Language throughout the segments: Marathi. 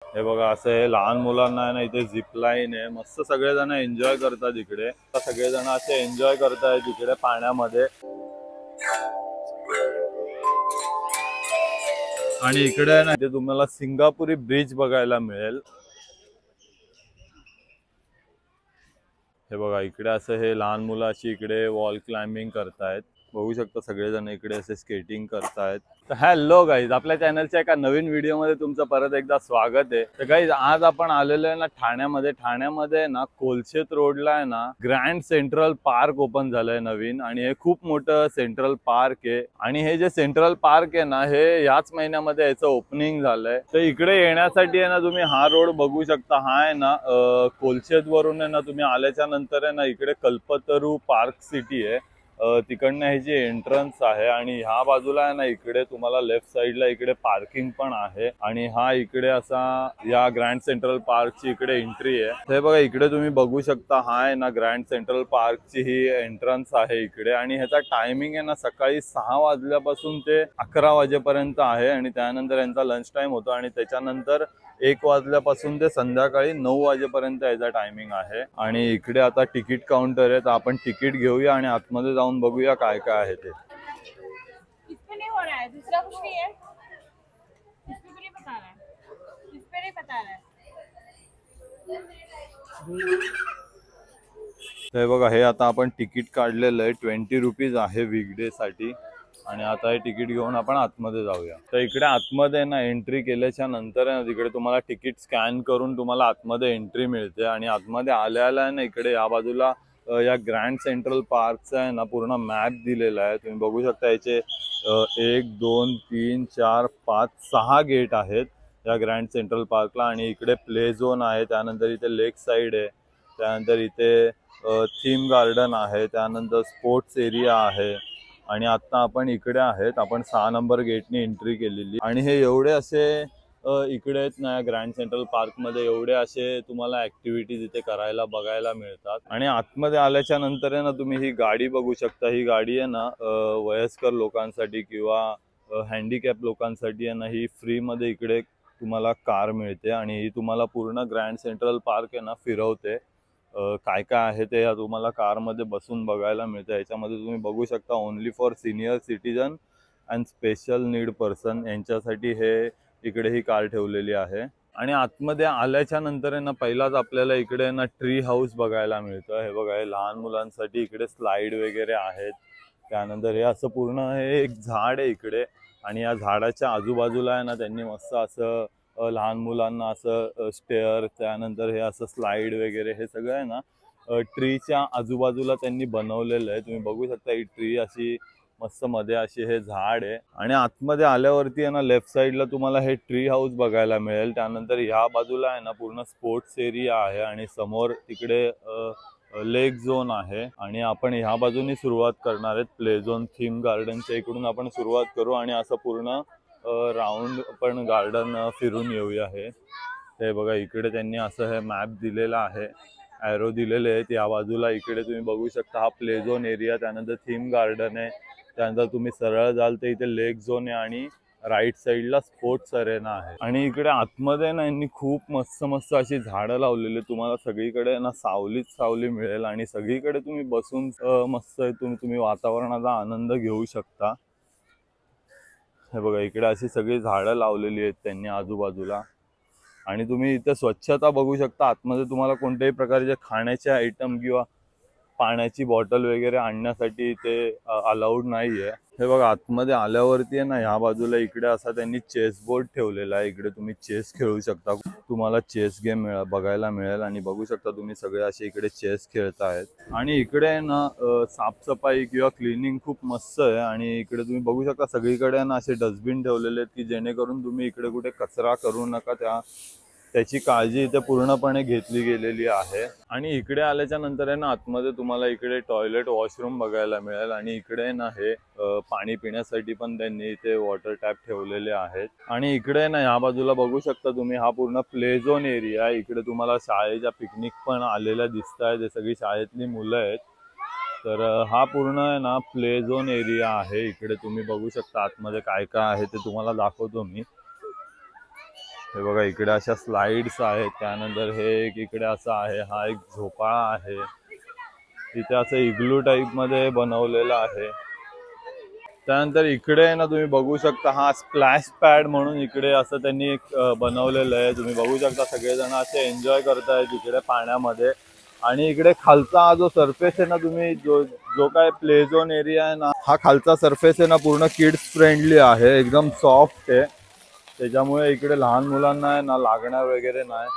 हे बघा असं हे लहान मुलांना आहे ना इथे झिप लाईन आहे, मस्त सगळेजण एन्जॉय करतात इकडे. सगळेजण असे एन्जॉय करतायत इकडे पाण्यामध्ये. आणि इकडे ना इथे तुम्हाला सिंगापुरी ब्रिज बघायला मिळेल. हे बघा इकडे असं हे लहान मुलं अशी इकडे वॉल क्लाइम्बिंग करतायत. बघू शकता सगळेजण इकडे असे स्केटिंग करतायत. तर हॅलो गाईज, आपल्या चॅनलच्या एका नवीन व्हिडिओमध्ये तुमचं परत एकदा स्वागत आहे. तर गाईज आज आपण आलेलो आहे ना ठाण्यामध्ये ना कोलशेत रोडला आहे ना ग्रँड सेंट्रल पार्क ओपन झालंय नवीन. आणि हे खूप मोठं सेंट्रल पार्क आहे. आणि हे जे सेंट्रल पार्क आहे ना हे याच महिन्यामध्ये याचं ओपनिंग झालंय. तर इकडे येण्यासाठी आहे ना तुम्ही हा रोड बघू शकता. हा आहे ना कोलशेत वरून आहे ना तुम्ही आल्याच्या नंतर आहे ना इकडे कल्पतरू पार्क सिटी आहे. तिकडनं हे जी एंट्रन्स आहे. आणि ह्या बाजूला आहे ना इकडे तुम्हाला लेफ्ट साइडला इकडे पार्किंग पण आहे. आणि हा इकडे असा या ग्रँड सेंट्रल पार्कची इकडे एंट्री आहे. हे बघा इकडे तुम्ही बघू शकता. हा आहे ना ग्रँड सेंट्रल पार्कची ही एंट्रन्स आहे इकडे. आणि ह्याचा टायमिंग आहे ना सकाळी 6 वाजल्यापासून ते 11 वाजेपर्यंत आहे. आणि त्यानंतर यांचा लंच टाइम होतो. आणि त्याच्यानंतर 1 वाजल्यापासून ते संध्याकाळी 9 वाजेपर्यंत याचा टायमिंग आहे. आणि इकडे आता तिकीट काउंटर आहे, तर आपण तिकीट घेऊया आणि आतमध्ये जाऊन बघूया काय काय आहे ते. हे बघा हे आता आपण तिकीट काढलेलं आहे. 20 रुपीज आहे वीकडे साठी. आणि आता हे तिकीट घेऊन आपण आतमध्ये जाऊया. तर इकडे आतमध्ये ना एंट्री केल्याच्या नंतर आहे ना तिकडे तुम्हाला तिकीट स्कॅन करून तुम्हाला आतमध्ये एंट्री मिळते. आणि आतमध्ये आल्याला ना इकडे या बाजूला या ग्रँड सेंट्रल पार्कचा आहे ना पूर्ण मॅप दिलेला आहे. तुम्ही बघू शकता याचे 1 2 3 4 5 6 गेट आहेत या ग्रँड सेंट्रल पार्कला. आणि इकडे प्ले झोन आहे, त्यानंतर इथे लेक साइड आहे, त्यानंतर इथे थीम गार्डन आहे, त्यानंतर स्पोर्ट्स एरिया आहे. आणि आता आपण इकडे आहेत. आपण 6 नंबर गेटनी एंट्री केलेली. आणि हे एवढे असे इकडे आहेत ना ग्रँड सेंट्रल पार्क मध्ये एवढे असे तुम्हाला ऍक्टिव्हिटीज इथे करायला बघायला मिळतात. आणि आतमध्ये आल्याच्या नंतर आहे ना तुम्ही ही गाडी बघू शकता. ही गाडी आहे ना वयस्कर लोकांसाठी किंवा हँडिकॅप लोकांसाठी आहे ना ही फ्री मध्ये इकडे तुम्हाला कार मिळते. आणि ही तुम्हाला पूर्ण ग्रँड सेंट्रल पार्क आहे ना फिरवते. काय काय आहे ते तुम्हाला कारमध्ये बसून बघायला मिळतं. याच्यामध्ये तुम्ही बघू शकता only for senior citizen and special need person यांच्यासाठी हे इकडे ही कार ठेवलेली आहे. आणि आतमध्ये आल्याच्या नंतर आहे ना पहिलाच आपल्याला इकडे ना ट्री हाऊस बघायला मिळतं. हे बघा हे लहान मुलांसाठी इकडे स्लाइड वगैरे आहेत. त्यानंतर हे असं पूर्ण हे एक झाड आहे इकडे. आणि या झाडाच्या आजूबाजूला आहे ना त्यांनी मस्त असं लहान मुलांना असं स्टेअर, त्यानंतर हे असं स्लाइड वगैरे हे सगळं आहे ना ट्रीच्या आजूबाजूला त्यांनी बनवलेलं आहे. तुम्ही बघू शकता ही ट्री अशी मस्त मध्ये अशी हे झाड आहे. आणि आतमध्ये आल्यावरती आहे ना लेफ्ट साइडला तुम्हाला हे ट्री हाऊस बघायला मिळेल. त्यानंतर ह्या बाजूला आहे ना पूर्ण स्पोर्ट्स एरिया आहे. आणि समोर तिकडे लेक झोन आहे. आणि आपण ह्या बाजूनी सुरुवात करणार आहेत प्ले झोन थीम गार्डनच्या इकडून आपण सुरुवात करू. आणि असं पूर्ण राऊंड पण गार्डन फिरून येऊया. हे बघा इकडे त्यांनी असं हे मॅप दिलेला आहे, ॲरो दिलेले आहेत. या बाजूला इकडे तुम्ही बघू शकता हा प्ले झोन एरिया, त्यानंतर थीम गार्डन आहे, त्यानंतर तुम्ही सरळ जाल तर इथे लेक झोन आहे आणि राईट साईडला स्पोर्ट्स अरेना आहे. आणि इकडे आतमध्ये ना यांनी खूप मस्त मस्त अशी झाडं लावलेली. तुम्हाला सगळीकडे ना सावलीच सावली मिळेल. आणि सगळीकडे तुम्ही बसून मस्त तुम्ही वातावरणाचा आनंद घेऊ शकता. हे बघा इकडे अशी सगळी झाडं लावलेली आहेत त्यांनी आजूबाजूला. आणि तुम्ही इथे स्वच्छता बघू शकता. आतमध्ये तुम्हाला कोणत्याही प्रकारचे खाण्याचे आयटम किंवा पाण्याची बॉटल वगैरे आणण्यासाठी ते अलाउड नाहीये. हे बघा आतमध्ये आल्यावरती आहे ना ह्या बाजूला इकडे असा त्यांनी चेस बोर्ड ठेवलेला आहे. इकडे तुम्ही चेस खेळू शकता. तुम्हाला चेस गेम बघायला मिळेल. आणि बघू शकता तुम्ही सगळे असे इकडे चेस खेळतायत. आणि इकडे ना साफसफाई किंवा क्लिनिंग खूप मस्त आहे. आणि इकडे तुम्ही बघू शकता सगळीकडे ना असे डस्टबिन ठेवलेले आहेत की जेणेकरून तुम्ही इकडे कुठे कचरा करू नका, त्याची काळजी इथे पूर्णपणे घेतली गेलेली आहे. आणि इकडे आल्याच्या नंतर आहे ना आतमध्ये तुम्हाला इकडे टॉयलेट वॉशरूम बघायला मिळेल. आणि इकडे ना हे पाणी पिण्यासाठी पण त्यांनी इथे वॉटर टॅप ठेवलेले आहेत. आणि इकडे ना ह्या बाजूला बघू शकता तुम्ही हा पूर्ण प्ले झोन एरिया आहे. इकडे तुम्हाला शाळेच्या पिकनिक पण आलेल्या दिसत आहेत. हे सगळी शाळेतली मुलं आहेत. तर हा पूर्ण आहे ना प्ले झोन एरिया आहे. इकडे तुम्ही बघू शकता आतमध्ये काय काय आहे ते तुम्हाला दाखवतो मी. हे बघा इकडे अशा स्लाइड्स आहेत, त्यानंतर हे एक इकडे असं आहे, हा एक झोपाळा आहे, इथे असं इग्लू टाईप मध्ये बनवलेलं आहे. त्यानंतर इकडे ना तुम्ही बघू शकता हा स्प्लॅश पॅड म्हणून इकडे असं त्यांनी एक बनवलेलं आहे. तुम्ही बघू शकता सगळेजण असे एन्जॉय करतायत इकडे पाण्यामध्ये. आणि इकडे खालचा हा जो सरफेस आहे ना, तुम्ही जो काय प्ले झोन एरिया आहे ना, हा खालचा सरफेस आहे ना पूर्ण किड्स फ्रेंडली आहे, एकदम सॉफ्ट आहे. त्याच्यामुळे इकडे लहान मुलांना आहे ना लागणार वगैरे नाही.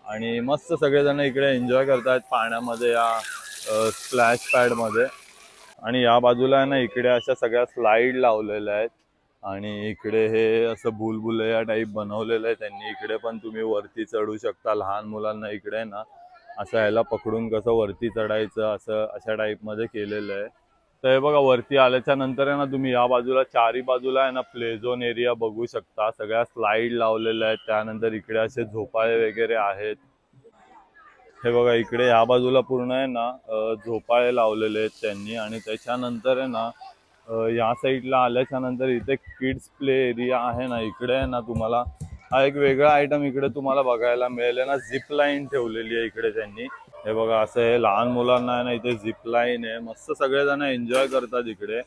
आणि मस्त सगळेजण इकडे एन्जॉय करतायत पाण्यामध्ये या स्प्लॅश पॅडमध्ये. आणि या बाजूला आहे ना इकडे अशा सगळ्या स्लाइड लावलेल्या आहेत. आणि इकडे हे असं भुलभुलैया टाईप बनवलेलं आहे त्यांनी. इकडे पण तुम्ही वरती चढू शकता. लहान मुलांना इकडे ना असं ह्याला पकडून कसं वरती चढायचं असं अशा टाईपमध्ये केलेलं आहे. तर हे बघा वरती आल्याच्या नंतर आहे ना तुम्ही या बाजूला चारी बाजूला आहे ना प्ले झोन एरिया बघू शकता. सगळ्या स्लाइड लावलेल्या आहेत. त्यानंतर इकडे असे झोपाळे वगैरे आहेत. हे बघा इकडे या बाजूला पूर्ण आहे ना झोपाळे लावलेले आहेत त्यांनी. आणि त्याच्यानंतर आहे ना या साईडला आल्याच्या नंतर इथे किड्स प्ले एरिया आहे ना, इकडे आहे ना तुम्हाला हा एक वेगळा आयटम इकडे तुम्हाला बघायला मिळेल ना, झिप लाईन ठेवलेली आहे इकडे त्यांनी. हे बघा असं हे लहान मुलांना आहे ना इथे झिप लाईन आहे. मस्त सगळेजण एन्जॉय करतात इकडे.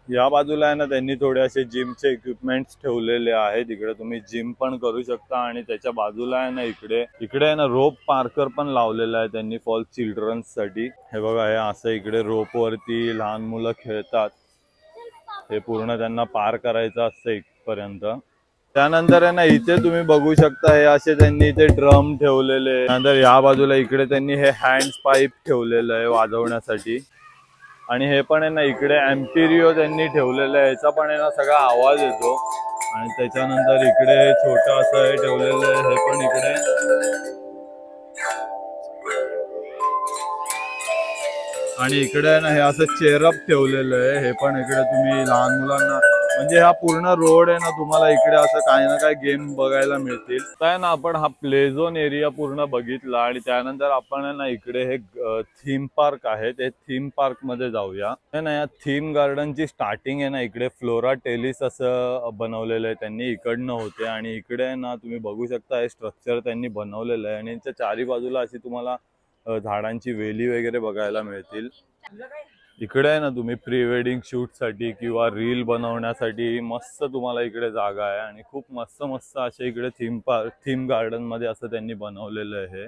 या बाजूला आहे ना त्यांनी थोडे असे जिमचे इक्विपमेंट्स ठेवलेले आहेत. इकडे तुम्ही जिम पण करू शकता. आणि त्याच्या बाजूला आहे ना इकडे आहे ना रोप पार्कर पण लावलेला आहे त्यांनी फॉर चिल्ड्रन्स साठी. हे बघा हे असं इकडे रोप वरती लहान मुलं खेळतात. हे पूर्ण त्यांना पार करायचं असतं इथपर्यंत. त्यानंतर आहे ना इथे तुम्ही बघू शकता हे असे त्यांनी इथे ड्रम ठेवलेले. त्यानंतर या बाजूला इकडे त्यांनी हे हँड्स पाईप ठेवलेलं आहे वाजवण्यासाठी. आणि हे पण आहे ना इकडे एम्पिरियो त्यांनी ठेवलेलं आहे. याचा पण आहे ना सगळा आवाज येतो. आणि त्याच्यानंतर इकडे छोटं असं हे ठेवलेलं आहे. हे पण इकडे आणि इकडे आहे ना हे असं चेअरअप ठेवलेलं आहे. हे पण इकडे तुम्ही लहान मुलांना म्हणजे हा पूर्ण रोड आहे ना तुम्हाला इकडे असं काही ना काही गेम बघायला मिळतील. तर ना आपण हा प्ले झोन एरिया पूर्ण बघितला. आणि त्यानंतर आपण आहे ना इकडे हे थीम पार्क आहे, ते थीम पार्क मध्ये जाऊया. ना या थीम गार्डनची स्टार्टिंग आहे ना इकडे फ्लोरा टेलिस असं बनवलेलं आहे त्यांनी, इकडनं होते. आणि इकडे ना तुम्ही बघू शकता हे स्ट्रक्चर त्यांनी बनवलेलं आहे. आणि यांच्या चारी बाजूला अशी तुम्हाला झाडांची वेली वगैरे बघायला मिळतील. इकडे आहे ना तुम्ही प्री वेडिंग शूट साठी किंवा रील बनवण्यासाठी मस्त तुम्हाला इकडे जागा आहे. आणि खूप मस्त मस्त असे इकडे थीम गार्डन मध्ये असं त्यांनी बनवलेलं आहे.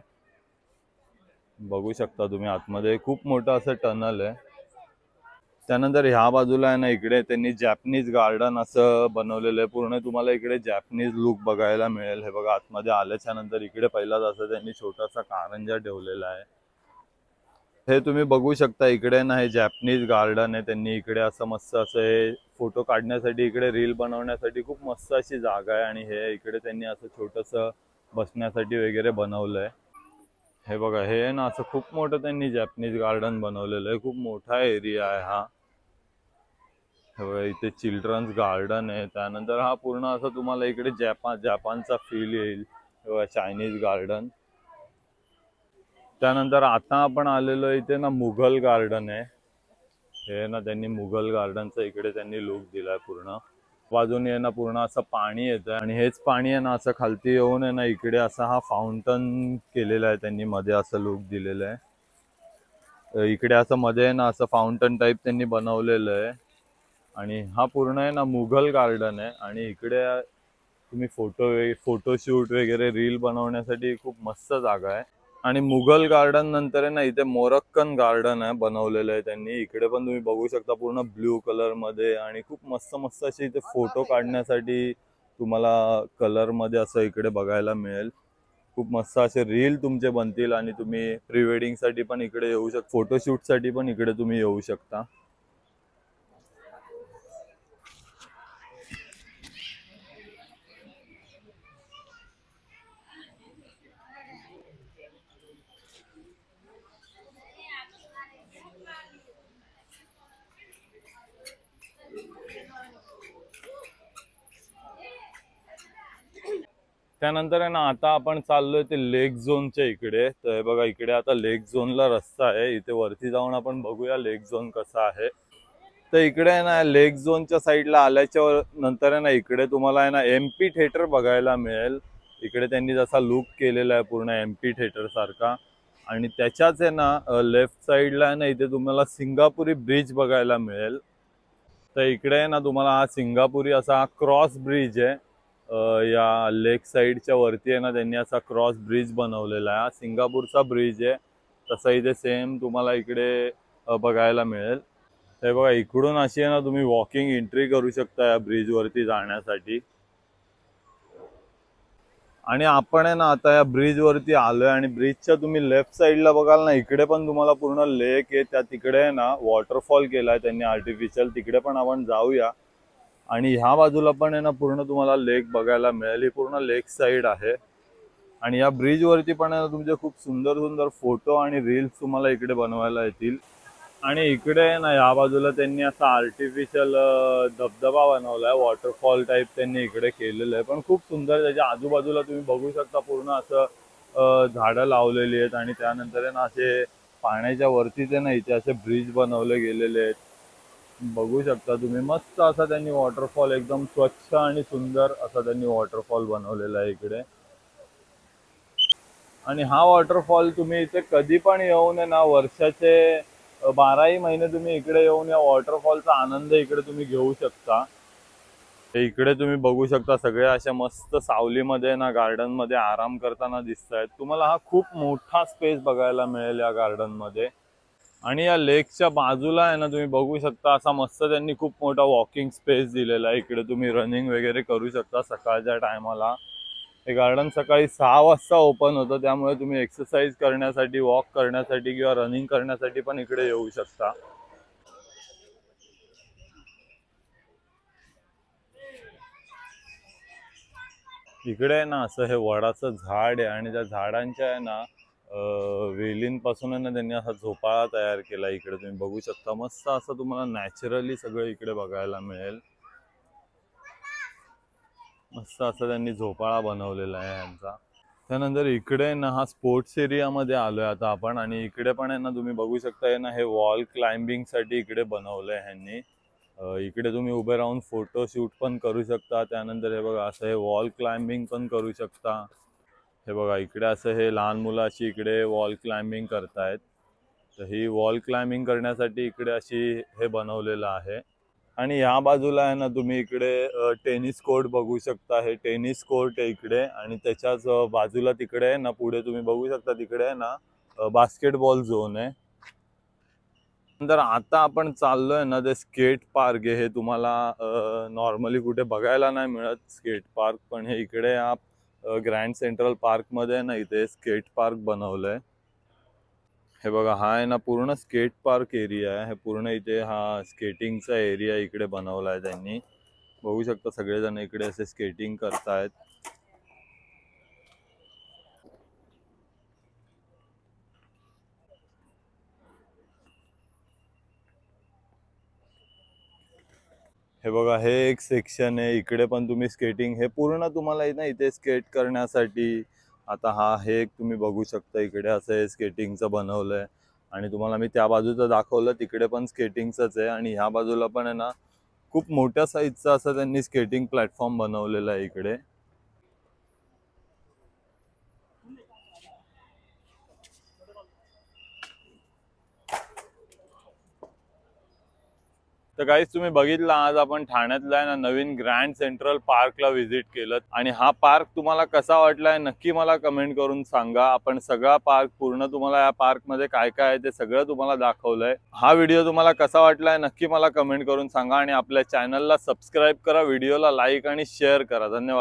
बघू शकता तुम्ही आतमध्ये खूप मोठं असं टनल आहे. त्यानंतर ह्या बाजूला आहे ना इकडे त्यांनी जॅपनीज गार्डन असं बनवलेलं आहे. पूर्ण तुम्हाला इकडे जॅपनीज लुक बघायला मिळेल. हे बघा आतमध्ये आल्याच्या नंतर इकडे पहिलाच असं त्यांनी छोटासा कारंजा ठेवलेला आहे. हे तुम्ही बघू शकता इकडे ना हे जॅपनीज गार्डन आहे. त्यांनी इकडे असं मस्त असं हे फोटो काढण्यासाठी इकडे रील बनवण्यासाठी खूप मस्त अशी जागा आहे. आणि हे इकडे त्यांनी असं छोटंसं बसण्यासाठी वगैरे बनवलंय. हे बघा हे ना असं खूप मोठं त्यांनी जॅपनीज गार्डन बनवलेलं आहे. खूप मोठा एरिया आहे हा. हे बघा इथे चिल्ड्रन्स गार्डन आहे. त्यानंतर हा पूर्ण असं तुम्हाला इकडे जपानचा फील येईल. हे बघा चायनीज गार्डन. त्यानंतर आता आपण आलेलो इथे ना मुघल गार्डन आहे. हे ना त्यांनी मुघल गार्डनचा इकडे त्यांनी लुक दिलाय पूर्ण. बाजूने आहे ना पूर्ण असं पाणी येतं. आणि हेच पाणी आहे ना असं खालती येऊन आहे ना इकडे असा हा फाउंटन केलेला आहे त्यांनी, मध्ये असं लुक दिलेलं आहे. इकडे असं मध्ये आहे ना असं फाउंटन टाईप त्यांनी बनवलेलं आहे. आणि हा पूर्ण आहे ना मुघल गार्डन आहे. आणि इकडे तुम्ही फोटोशूट वगैरे रील बनवण्यासाठी खूप मस्त जागा आहे. आणि मुघल गार्डन नंतर आहे ना इथे मोरक्कन गार्डन आहे बनवलेलं आहे त्यांनी. इकडे पण तुम्ही बघू शकता पूर्ण ब्ल्यू कलर मध्ये. आणि खूप मस्त मस्त असे इथे फोटो काढण्यासाठी तुम्हाला कलर मध्ये असं इकडे बघायला मिळेल. खूप मस्त असे रील तुमचे बनतील. आणि तुम्ही प्री वेडिंग साठी पण इकडे येऊ शकता, फोटोशूट साठी पण इकडे तुम्ही येऊ शकता. त्यानंतर आहे ना आता आपण चाललोय ते लेक झोनच्या इकडे. तर बघा इकडे आता लेक झोनला रस्ता आहे. इथे वरती जाऊन आपण बघूया लेक झोन कसा आहे. तर इकडे आहे ना लेक झोनच्या साईडला आल्याच्या नंतर आहे ना इकडे तुम्हाला आहे ना MP थिएटर बघायला मिळेल। इकडे त्यांनी जसा लुक केलेला आहे पूर्ण MP थिएटर सारखा, आणि त्याच्याच आहे ना लेफ्ट साईडला आहे ना इथे तुम्हाला सिंगापुरी ब्रिज बघायला मिळेल। तर इकडे आहे ना तुम्हाला हा सिंगापुरी असा क्रॉस ब्रिज आहे, या लेक साईडच्या वरती आहे ना त्यांनी असा क्रॉस ब्रिज बनवलेला आहे। हा सिंगापूरचा ब्रिज आहे, तसा इथे सेम तुम्हाला इकडे बघायला मिळेल। हे बघा इकडून अशी आहे ना तुम्ही वॉकिंग एंट्री करू शकता या ब्रिज वरती जाण्यासाठी। आणि आपण आहे ना आता या ब्रिज वरती आलोय आणि ब्रिजच्या तुम्ही लेफ्ट साईडला बघाल ना इकडे पण तुम्हाला पूर्ण लेक आहे, त्या तिकडे आहे ना वॉटरफॉल केलाय त्यांनी आर्टिफिशियल, तिकडे पण आपण जाऊया। आणि ह्या बाजूला पण आहे ना पूर्ण तुम्हाला लेक बघायला मिळेल, ही पूर्ण लेक साईड आहे। आणि या ब्रिज वरती पण आहे ना तुमचे खूप सुंदर सुंदर फोटो आणि रील्स तुम्हाला इकडे बनवायला येतील। आणि इकडे ना या बाजूला त्यांनी असा आर्टिफिशियल धबधबा बनवलाय, वॉटरफॉल टाइप त्यांनी इकडे केलेलं आहे, पण खूप सुंदर। त्याच्या आजूबाजूला तुम्ही बघू शकता पूर्ण असं झाडं लावलेली आहेत, आणि त्यानंतर आहे ना असे पाण्याच्या वरती ते ना इथे असे ब्रिज बनवले गेलेले आहेत, बघू शकता तुम्ही। मस्त असा त्यांनी वॉटरफॉल एकदम स्वच्छ आणि सुंदर असा त्यांनी वॉटरफॉल बनवलेला आहे इकडे। आणि हा वॉटरफॉल तुम्ही इथे कधी पण येऊन आहे ना वर्षाचे 12ही महिने तुम्ही इकडे येऊन या वॉटरफॉलचा आनंद इकडे तुम्ही घेऊ शकता। इकडे तुम्ही बघू शकता सगळे अशा मस्त सावलीमध्ये ना गार्डन मध्ये आराम करताना दिसतायत तुम्हाला। हा खूप मोठा स्पेस बघायला मिळेल या गार्डन मध्ये। आणि या लेकच्या बाजूला आहे ना तुम्ही बघू शकता असा मस्त त्यांनी खूप मोठा वॉकिंग स्पेस दिलेला आहे, इकडे तुम्ही रनिंग वगैरे करू शकता सकाळच्या टायमाला। हे गार्डन सकाळी 6 वाजता ओपन होतं, त्यामुळे तुम्ही एक्सरसाइज करण्यासाठी, वॉक करण्यासाठी किंवा रनिंग करण्यासाठी पण इकडे येऊ शकता। इकडे आहे ना असं हे वडाचं झाड आहे, आणि त्या झाडांच्या आहे ना वेलींपासून आहे ना त्यांनी असा झोपाळा तयार केला, इकडे तुम्ही बघू शकता। मस्त असं तुम्हाला नॅचरली सगळं इकडे बघायला मिळेल। मस्त असं त्यांनी झोपाळा बनवलेला आहे यांचा। त्यानंतर इकडे ना हा स्पोर्ट्स एरिया मध्ये आलोय आता आपण, आणि इकडे पण आहे ना तुम्ही बघू शकता ना हे वॉल क्लाइम्बिंग साठी इकडे बनवलंय ह्यांनी। इकडे तुम्ही उभे राहून फोटो शूट पण करू शकता। त्यानंतर हे बघा असं हे वॉल क्लाइम्बिंग पण करू शकता। हे बघा इकडे असं हे लहान मुलं अशी इकडे वॉल क्लाइम्बिंग करतायत, तर ही वॉल क्लाइम्बिंग करण्यासाठी इकडे अशी हे बनवलेलं आहे। आणि या बाजूला आहे ना तुम्ही इकडे टेनिस कोर्ट बघू शकता, हे टेनिस कोर्ट आहे इकडे, आणि त्याच्याच बाजूला तिकडे आहे ना पुढे तुम्ही बघू शकता तिकडे आहे ना बास्केटबॉल झोन आहे। नंतर आता आपण चाललोय ना ते स्केट पार्क आहे, हे तुम्हाला नॉर्मली कुठे बघायला नाही मिळत स्केट पार्क, पण हे इकडे या ग्रँड सेंट्रल पार्क मध्ये ना इथे स्केट पार्क बनवलंय। हे बघा हा आहे ना पूर्ण स्केट पार्क एरिया आहे, हे पूर्ण इथे हा स्केटिंगचा एरिया इकडे बनवलाय त्यांनी। बघू शकता सगळेजण इकडे असे स्केटिंग करतायत। हे बघा हे एक सेक्शन आहे, इकडे पण तुम्ही स्केटिंग, हे पूर्ण तुम्हाला ना इथे स्केट करण्यासाठी। आता हा हे एक तुम्ही बघू शकता इकडे असं हे स्केटिंगचं बनवलंय, आणि तुम्हाला मी त्या बाजूचं दाखवलं तिकडे पण स्केटिंगचंच आहे, आणि ह्या बाजूला पण आहे ना खूप मोठ्या साईजचा असं त्यांनी स्केटिंग प्लॅटफॉर्म बनवलेला आहे इकडे। तर गाईस तुम्ही बघितलं आज आपण ठाण्यातल्या ना नवीन ग्रँड सेंट्रल पार्कला व्हिजिट केलं, आणि हा पार्क तुम्हाला कसा वाटलाय नक्की मला कमेंट करून सांगा। आपण सगळा पार्क पूर्ण तुम्हाला या पार्क मध्ये काय काय आहे ते सगळं तुम्हाला दाखवलंय। हा व्हिडिओ तुम्हाला कसा वाटलाय नक्की मला कमेंट करून सांगा, आणि आपल्या चॅनलला सबस्क्राईब करा, व्हिडिओला लाईक आणि शेअर करा। धन्यवाद।